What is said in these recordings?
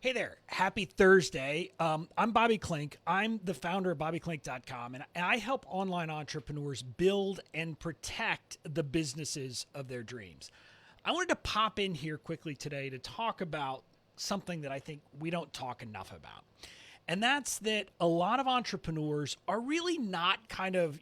Hey there. Happy Thursday. I'm Bobby Klink. I'm the founder of BobbyKlink.com, and I help online entrepreneurs build and protect the businesses of their dreams. I wanted to pop in here quickly today to talk about something that I think we don't talk enough about. And that's that a lot of entrepreneurs are really not kind of,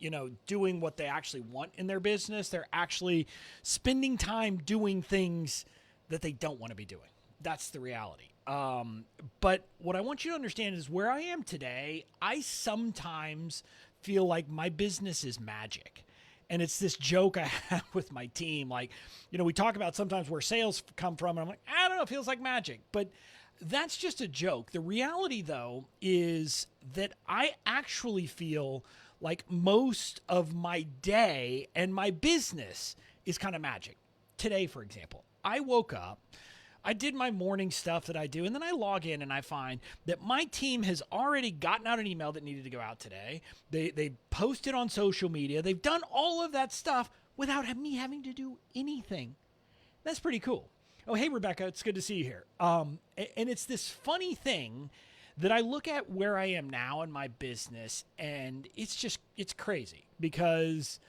doing what they actually want in their business. They're actually spending time doing things that they don't want to be doing. That's the reality. But what I want you to understand is where I am today, I sometimes feel like my business is magic. And it's this joke I have with my team. Like, we talk about sometimes where sales come from. And I'm like, I don't know, it feels like magic. But that's just a joke. The reality, though, is that I actually feel like most of my day and my business is kind of magic. Today, for example, I woke up. I did my morning stuff that I do, and then I log in and I find that my team has already gotten out an email that needed to go out today. They posted on social media. They've done all of that stuff without me having to do anything. That's pretty cool. Oh, hey, Rebecca, it's good to see you here. And it's this funny thing that I look at where I am now in my business, and it's crazy because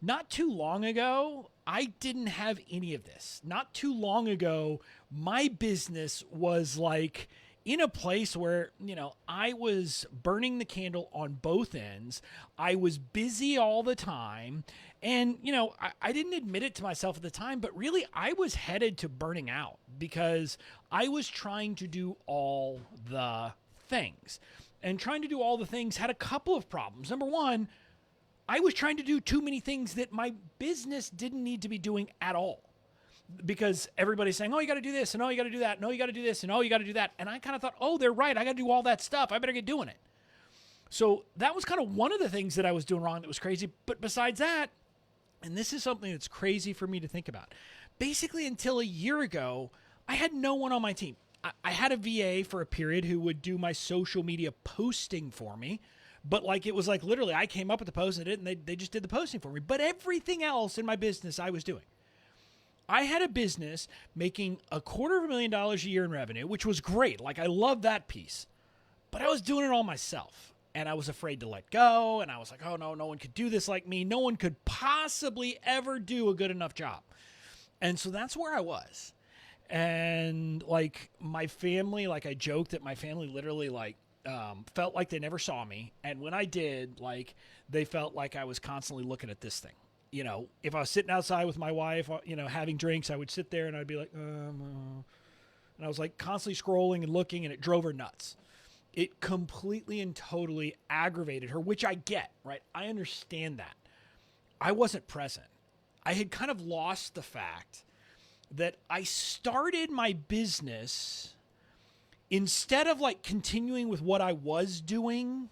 not too long ago, I didn't have any of this. Not too long ago, my business was like in a place where, I was burning the candle on both ends. I was busy all the time. And, I didn't admit it to myself at the time, but really I was headed to burning out because I was trying to do all the things. And trying to do all the things had a couple of problems. Number one, I was trying to do too many things that my business didn't need to be doing at all. Because everybody's saying, oh, you got to do this, and oh, you got to do that, and oh, you got to do this, and oh, you got to do that. And I kind of thought, oh, they're right. I got to do all that stuff. I better get doing it. So that was kind of one of the things that I was doing wrong that was crazy. But besides that, and this is something that's crazy for me to think about, basically until a year ago, I had no one on my team. I had a VA for a period who would do my social media posting for me. But it was literally I came up with the post and they just did the posting for me. But everything else in my business I was doing. I had a business making $250,000 a year in revenue, which was great. I love that piece. But I was doing it all myself. And I was afraid to let go. And I was like, oh, no one could do this like me. No one could possibly ever do a good enough job. And so that's where I was. And my family, I joked that my family literally felt like they never saw me. And when I did, they felt like I was constantly looking at this thing. If I was sitting outside with my wife, having drinks, I would sit there and I'd be like, and I was constantly scrolling and looking, and it drove her nuts. It completely and totally aggravated her, which I get, right? I understand that. I wasn't present. I had kind of lost the fact that I started my business instead of continuing with what I was doing,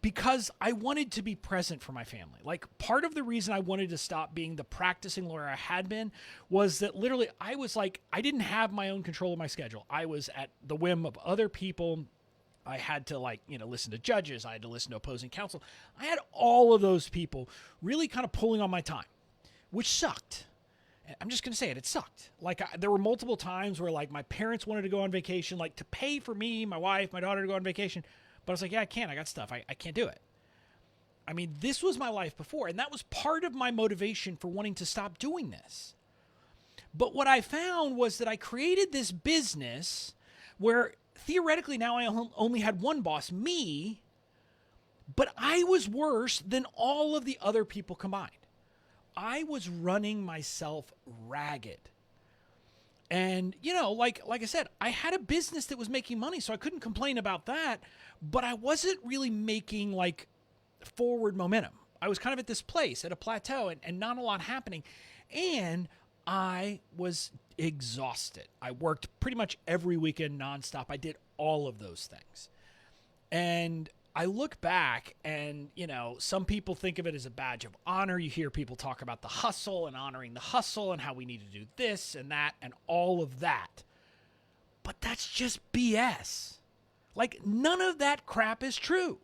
because I wanted to be present for my family. Part of the reason I wanted to stop being the practicing lawyer I had been was that literally I was I didn't have my own control of my schedule. I was at the whim of other people. I had to listen to judges. I had to listen to opposing counsel. I had all of those people really kind of pulling on my time, which sucked. I'm just going to say it. It sucked. There were multiple times where my parents wanted to go on vacation, to pay for me, my wife, my daughter to go on vacation. But I was like, yeah, I can't. I got stuff. I can't do it. I mean, this was my life before. And that was part of my motivation for wanting to stop doing this. But what I found was that I created this business where theoretically now I only had one boss, me, but I was worse than all of the other people combined. I was running myself ragged. And, like I said, I had a business that was making money, so I couldn't complain about that, but I wasn't really making forward momentum. I was kind of at this place, at a plateau, and not a lot happening. And I was exhausted. I worked pretty much every weekend nonstop. I did all of those things. And I look back and, some people think of it as a badge of honor. You hear people talk about the hustle and honoring the hustle and how we need to do this and that and all of that. But that's just BS. None of that crap is true.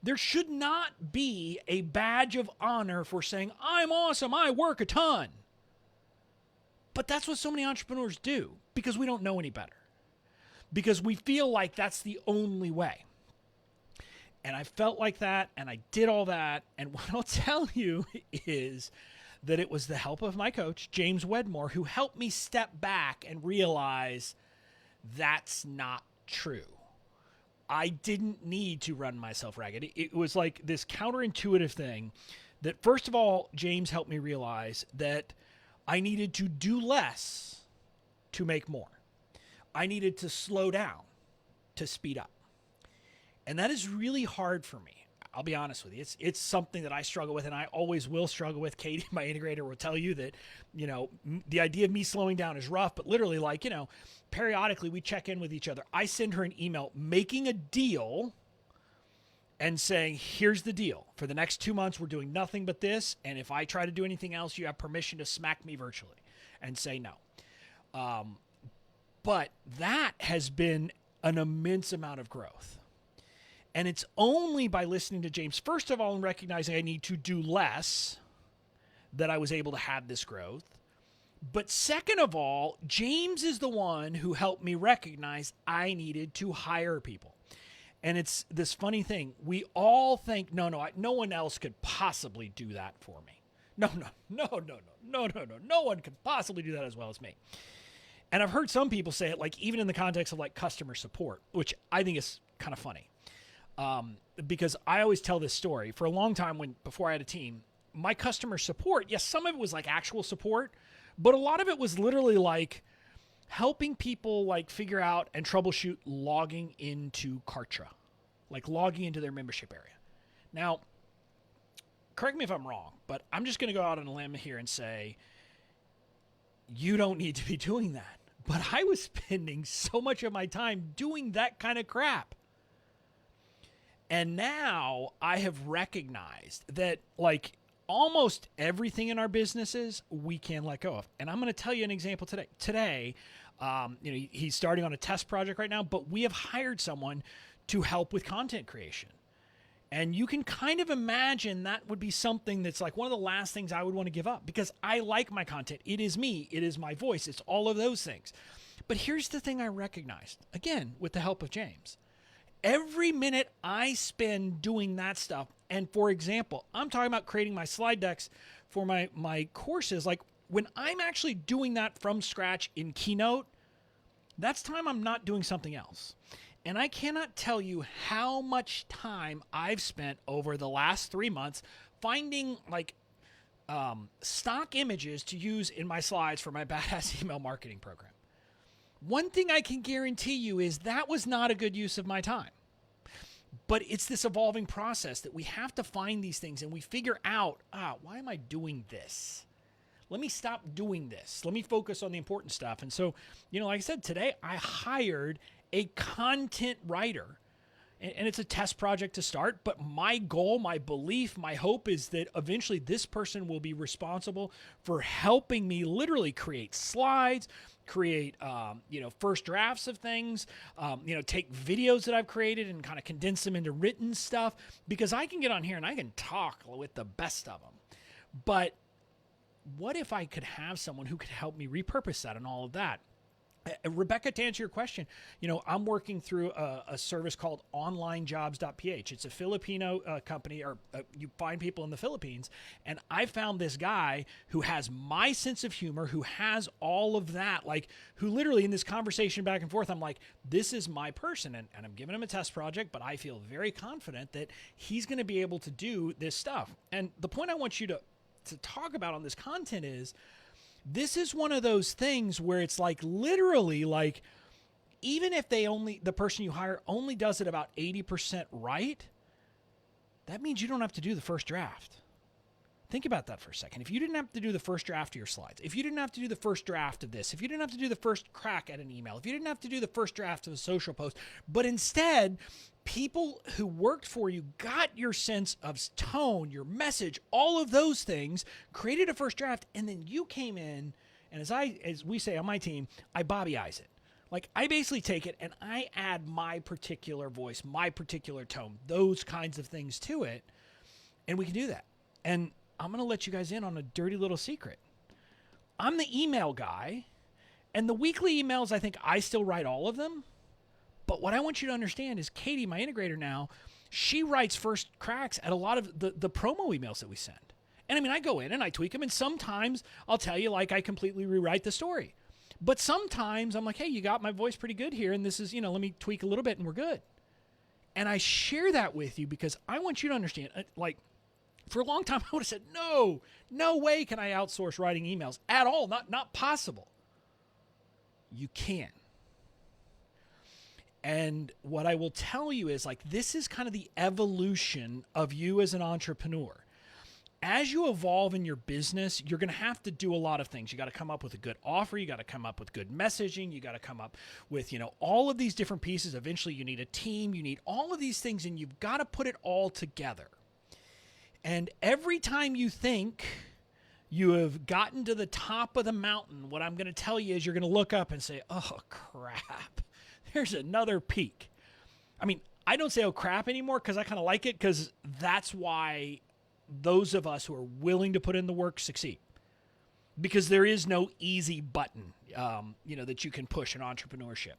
There should not be a badge of honor for saying, I'm awesome, I work a ton. But that's what so many entrepreneurs do because we don't know any better. because we feel like that's the only way. And I felt like that, and I did all that. And what I'll tell you is that it was the help of my coach, James Wedmore, who helped me step back and realize that's not true. I didn't need to run myself ragged. It was like this counterintuitive thing that, first of all, James helped me realize that I needed to do less to make more. I needed to slow down to speed up. And that is really hard for me. I'll be honest with you. It's something that I struggle with, and I always will struggle with. Katie, my integrator, will tell you that, the idea of me slowing down is rough, but literally, periodically we check in with each other. I send her an email making a deal and saying, here's the deal. For the next 2 months, we're doing nothing but this, and if I try to do anything else, you have permission to smack me virtually and say no. But that has been an immense amount of growth. And it's only by listening to James, first of all, and recognizing I need to do less, that I was able to have this growth. But second of all, James is the one who helped me recognize I needed to hire people. And it's this funny thing. We all think, no one else could possibly do that for me. No one could possibly do that as well as me. And I've heard some people say it, like even in the context of like customer support, which I think is kind of funny. Because I always tell this story. For a long time, before I had a team, my customer support, yes, some of it was like actual support, but a lot of it was literally like helping people like figure out and troubleshoot logging into Kartra, like logging into their membership area. Now, correct me if I'm wrong, but I'm just going to go out on a limb here and say, you don't need to be doing that. But I was spending so much of my time doing that kind of crap. And now I have recognized that like almost everything in our businesses we can let go of. And I'm going to tell you an example today. Today, he's starting on a test project right now, but we have hired someone to help with content creation. And you can kind of imagine that would be something that's like one of the last things I would want to give up, because I like my content. It is me. It is my voice. It's all of those things. But here's the thing I recognized, again, with the help of James. Every minute I spend doing that stuff, and for example, I'm talking about creating my slide decks for my courses, like when I'm actually doing that from scratch in Keynote, that's time I'm not doing something else. And I cannot tell you how much time I've spent over the last 3 months finding like stock images to use in my slides for my badass email marketing program. One thing I can guarantee you is that was not a good use of my time. But it's this evolving process that we have to find these things and we figure out, why am I doing this? Let me stop doing this. Let me focus on the important stuff. And so, like I said, today I hired a content writer. And it's a test project to start, but my goal, my belief, my hope is that eventually this person will be responsible for helping me literally create slides, create, first drafts of things, take videos that I've created and kind of condense them into written stuff, because I can get on here and I can talk with the best of them. But what if I could have someone who could help me repurpose that and all of that? Rebecca, to answer your question, I'm working through a service called onlinejobs.ph. It's a Filipino company, or you find people in the Philippines. And I found this guy who has my sense of humor, who has all of that, like who literally in this conversation back and forth, I'm like, this is my person. And I'm giving him a test project, but I feel very confident that he's going to be able to do this stuff. And the point I want you to talk about on this content is, this is one of those things where it's like literally like, even if the person you hire only does it about 80% right, that means you don't have to do the first draft. Think about that for a second. If you didn't have to do the first draft of your slides, if you didn't have to do the first draft of this, if you didn't have to do the first crack at an email, if you didn't have to do the first draft of a social post, but instead people who worked for you got your sense of tone, your message, all of those things, created a first draft, and then you came in, and as we say on my team, I Bobby-ize it. Like I basically take it and I add my particular voice, my particular tone, those kinds of things to it, and we can do that. And I'm going to let you guys in on a dirty little secret. I'm the email guy, and the weekly emails, I think I still write all of them, But what I want you to understand is Katie, my integrator now, she writes first cracks at a lot of the promo emails that we send. And I mean, I go in and I tweak them, and sometimes I'll tell you, like, I completely rewrite the story. But sometimes I'm like, hey, you got my voice pretty good here, and this is, let me tweak a little bit and we're good. And I share that with you because I want you to understand, like, for a long time, I would have said, no way can I outsource writing emails at all. Not possible. You can. And what I will tell you is, like, this is kind of the evolution of you as an entrepreneur. As you evolve in your business, you're going to have to do a lot of things. You got to come up with a good offer. You got to come up with good messaging. You got to come up with, all of these different pieces. Eventually you need a team. You need all of these things, and you've got to put it all together. And every time you think you have gotten to the top of the mountain, what I'm going to tell you is you're going to look up and say, oh, crap, there's another peak. I mean, I don't say, oh, crap anymore, because I kind of like it, because that's why those of us who are willing to put in the work succeed. Because there is no easy button, that you can push in entrepreneurship.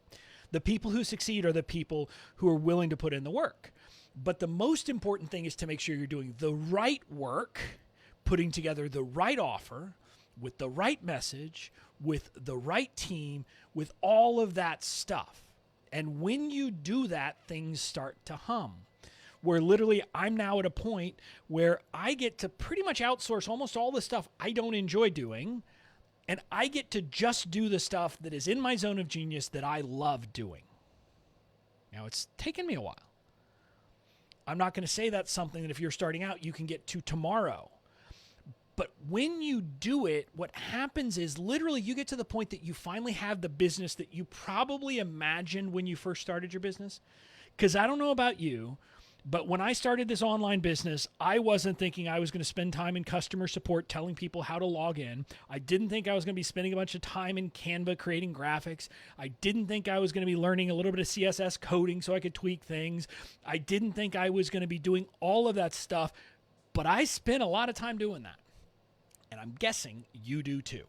The people who succeed are the people who are willing to put in the work. But the most important thing is to make sure you're doing the right work, putting together the right offer with the right message, with the right team, with all of that stuff. And when you do that, things start to hum. Where literally I'm now at a point where I get to pretty much outsource almost all the stuff I don't enjoy doing, and I get to just do the stuff that is in my zone of genius that I love doing. Now, it's taken me a while. I'm not going to say that's something that if you're starting out, you can get to tomorrow. But when you do it, what happens is literally you get to the point that you finally have the business that you probably imagined when you first started your business. Because I don't know about you, but when I started this online business, I wasn't thinking I was going to spend time in customer support telling people how to log in. I didn't think I was going to be spending a bunch of time in Canva creating graphics. I didn't think I was going to be learning a little bit of CSS coding so I could tweak things. I didn't think I was going to be doing all of that stuff, but I spent a lot of time doing that. And I'm guessing you do too.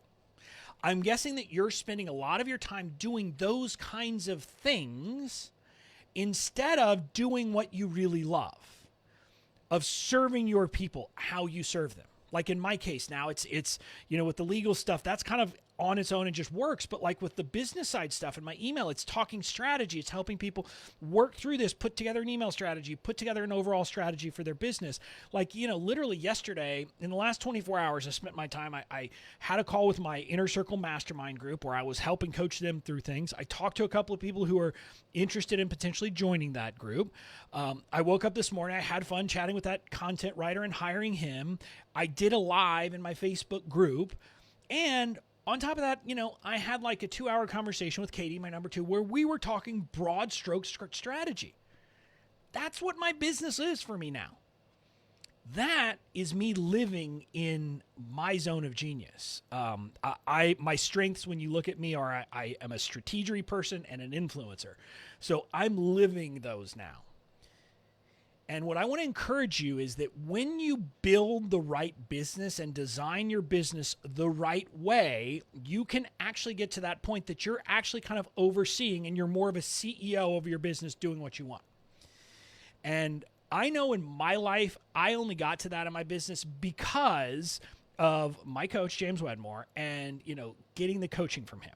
I'm guessing that you're spending a lot of your time doing those kinds of things instead of doing what you really love, of serving your people how you serve them. Like in my case now, it's with the legal stuff, that's kind of on its own and just works. But like with the business side stuff in my email, it's talking strategy. It's helping people work through this, put together an email strategy, put together an overall strategy for their business. Like, literally yesterday, in the last 24 hours, I spent my time, I had a call with my Inner Circle mastermind group where I was helping coach them through things. I talked to a couple of people who are interested in potentially joining that group. I woke up this morning, I had fun chatting with that content writer and hiring him. I did a live in my Facebook group, and on top of that, I had like a 2-hour conversation with Katie, my number 2, where we were talking broad stroke strategy. That's what my business is for me now. That is me living in my zone of genius. My strengths, when you look at me, are I am a strategery person and an influencer. So I'm living those now. And what I want to encourage you is that when you build the right business and design your business the right way, you can actually get to that point that you're actually kind of overseeing and you're more of a CEO of your business doing what you want. And I know in my life, I only got to that in my business because of my coach, James Wedmore, and, getting the coaching from him.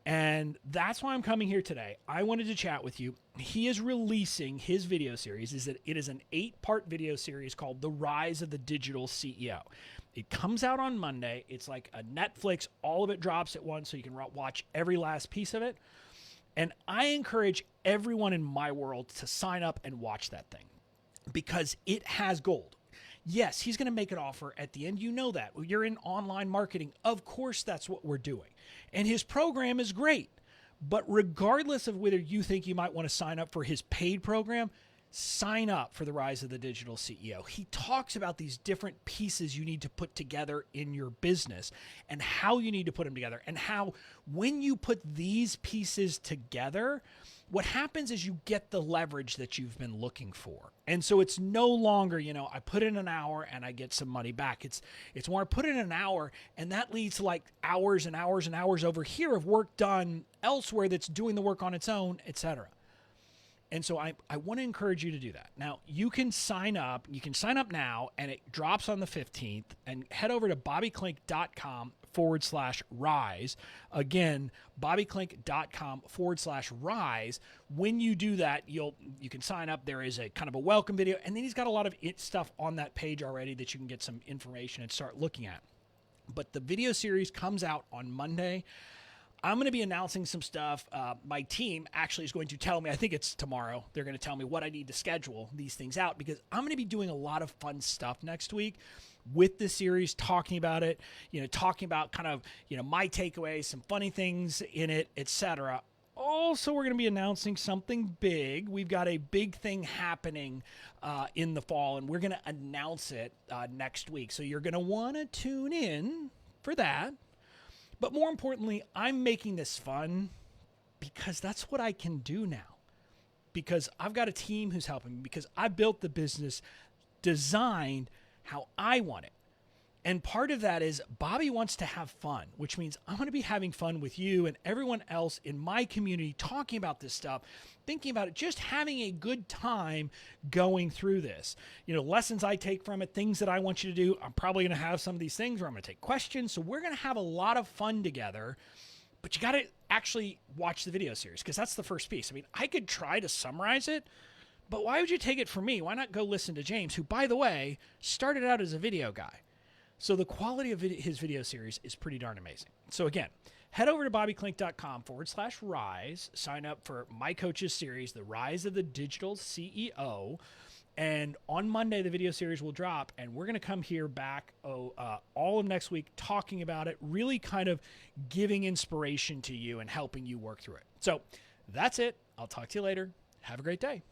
And that's why I'm coming here today. I wanted to chat with you. He is releasing his video series. It is an 8-part video series called The Rise of the Digital CEO. It comes out on Monday. It's like a Netflix. All of it drops at once so you can watch every last piece of it. And I encourage everyone in my world to sign up and watch that thing because it has gold. Yes, he's going to make an offer at the end. You know that. You're in online marketing. Of course, that's what we're doing. And his program is great. But regardless of whether you think you might want to sign up for his paid program, sign up for The Rise of the Digital CEO. He talks about these different pieces you need to put together in your business and how you need to put them together and how when you put these pieces together, what happens is you get the leverage that you've been looking for. And so it's no longer, I put in an hour and I get some money back. It's more I put in an hour and that leads to like hours and hours and hours over here of work done elsewhere that's doing the work on its own, etc. And so I want to encourage you to do that. Now, you can sign up. You can sign up now, and it drops on the 15th. And head over to bobbyclink.com/rise. Again, bobbyclink.com/rise. When you do that, you can sign up. There is a kind of a welcome video, and then he's got a lot of stuff on that page already that you can get some information and start looking at. But the video series comes out on Monday. I'm going to be announcing some stuff. My team actually is going to tell me, I think it's tomorrow, they're going to tell me what I need to schedule these things out, because I'm going to be doing a lot of fun stuff next week with the series, talking about it, talking about kind of, my takeaways, some funny things in it, etc. Also, we're going to be announcing something big. We've got a big thing happening in the fall, and we're going to announce it next week. So you're going to want to tune in for that. But more importantly, I'm making this fun because that's what I can do now. Because I've got a team who's helping me, because I built the business designed how I want it. And part of that is Bobby wants to have fun, which means I'm going to be having fun with you and everyone else in my community talking about this stuff, thinking about it, just having a good time going through this. Lessons I take from it, things that I want you to do. I'm probably going to have some of these things where I'm going to take questions. So we're going to have a lot of fun together, but you got to actually watch the video series, because that's the first piece. I mean, I could try to summarize it, but why would you take it from me? Why not go listen to James, who, by the way, started out as a video guy? So the quality of his video series is pretty darn amazing. So again, head over to bobbyclink.com/rise, sign up for my coach's series, The Rise of the Digital CEO. And on Monday, the video series will drop, and we're going to come here back all of next week talking about it, really kind of giving inspiration to you and helping you work through it. So that's it. I'll talk to you later. Have a great day.